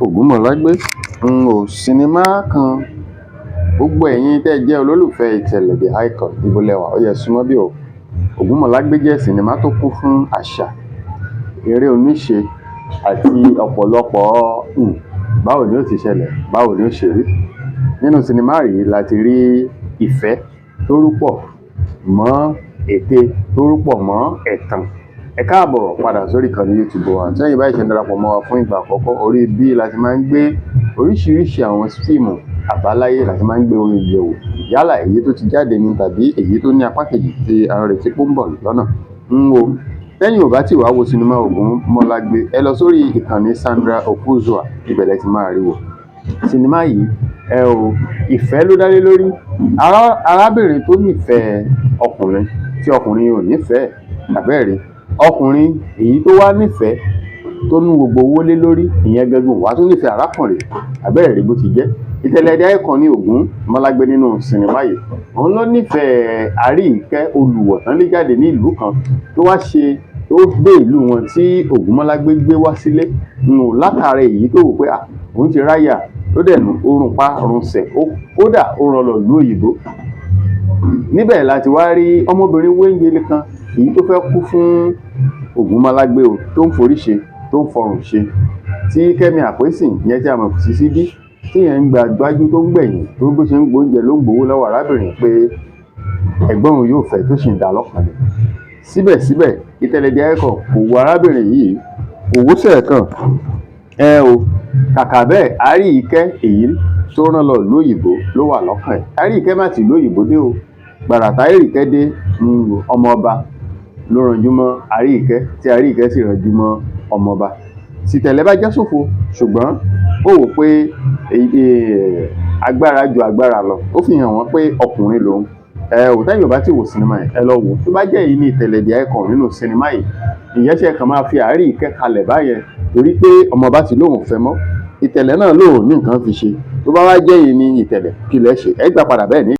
Ògúnmọlágbé sinimá kan. Gbogbo ẹ̀yin tẹ́ ẹ jẹ́ olólùfẹ́ ìtẹ̀lẹ̀ The High Court, ibo lẹ wà? Ó yẹ súnmọ́ bí o. Ògúnmọlágbé jẹ́ sinimá tó kún fún àṣà, eré oníṣe àti ọ̀pọ̀lọpọ̀ báwo ni ó ti ṣẹlẹ̀, báwo ni ó ṣe rí. Nínú sinimá yìí la ti rí ìfẹ́ tó rúpọ̀ mọ́ ète, tó rúpọ̀ mọ́ ẹ̀tàn. Ẹ káàbọ̀ padà sórí ìkànnì YouTube wa. Tẹ́yìn báyìí ṣe ń darapọ̀ mọ́ wa fún ìgbà àkọ́kọ́, orí bí la ti máa ń gbé oríṣiríṣi àwọn fíìmù àbáláyé la ti máa ń gbé orin ìyẹ̀wò, yálà èyí tó ti jáde ní tàbí èyí tó ní apá kejì tí a ń retí pó ń bọ̀ lọ́nà. Tẹ́yìn ò bá ti wá wo sinimá Ògúnmọlágbé, ẹ lọ sórí ìkànnì Sandra Okuzua, ibẹ̀ lẹ ti máa rí wò. Sinimá yìí ìfẹ́ ló dá lé lórí. Arábìnrin tó nífẹ̀ẹ́ ọkùnrin tí ọkùnrin ò nífẹ̀ẹ́, àbẹ́ẹ̀rí. Ọkùnrin èyí tó wá nífẹ̀ẹ́ tó ní gbogbo owó lé lórí, ìyẹn gẹ́gùn wá tó nífẹ̀ẹ́ arákùnrin, àbẹ́ẹ̀rí bó ti jẹ́. Ìtẹ̀lẹ̀ The High Court ní Ògúnmọlágbé nínú sinimá yìí. Òun ló nífẹ̀ẹ́ Àríìkẹ́ olùwọ̀ tán lé jáde ní ìlú kan tó gbé ìlú wọn tí Ògúnmọlágbé gbé wá sílé. Látara èyí tó wò pé òun ti ráyà, ló dẹ̀ nù orun pa runsẹ̀, kódà ó rán lọ ìlú òyìnbó. Níbẹ̀ láti wá rí ọmọbìnrin wéńjẹlé kan èyí tó fẹ́ kú fún Ògúnmọlágbé tó ń forí ṣe, tó ń fọrùn ṣe, tí Kẹ́mi Àpésìn yẹn tí a mọ̀ sí Sídí, tí yẹn ń gba gbájú tó ń gbẹ̀yìn, tó bó ṣe ń gbóúnjẹ ló ń gbowó lọ́wọ́ arábìnrin pé ẹ̀gbọ́n òun yóò fẹ́, tó sì ń dá lọ́kàn ni. Síbẹ̀síbẹ̀ ìtẹ̀lẹ̀ The High Court kò wo arábìnrin yìí, kò wó sẹ́ẹ̀kan. Kàkà bẹ́ẹ̀, Àríìkẹ́ èyí tó rán lọ ìlú òyìnbó ló wà lọ́kàn ẹ̀. Àríìkẹ́ má ti ìlú òyìnbó dé o. Gbàràtà Àríìkẹ́ dé, ọmọọba ló ranjú mọ́ Àríìkẹ́, tí Àríìkẹ́ sì ranjú mọ́ ọmọọba. Tìtẹ̀lẹ̀ bá já sófo, ṣùgbọ́n ó wò pé agbára ju agbára lọ. Ó fi hàn wọ́n pé ọkùnrin lòun. Tẹ́yìn ò bá ti wo sinimá yìí, ẹ lọ wò. Tó bá jẹ́ èyí ní ìtẹ̀lẹ̀ The High Court nínú sinimá yìí, ìyẹn ṣe kàn máa fi Àríìkẹ́ kalẹ̀ báyẹn torí pé ọmọọba ti lóun fẹ́ mọ́. Ìtẹ̀lẹ̀ náà lóun ní nǹkan fi ṣe. Tó bá wá jẹ́ èyí ní ìtẹ̀lẹ̀, kí lẹ ṣe? Ẹ gbà padà bẹ́ẹ̀ ni.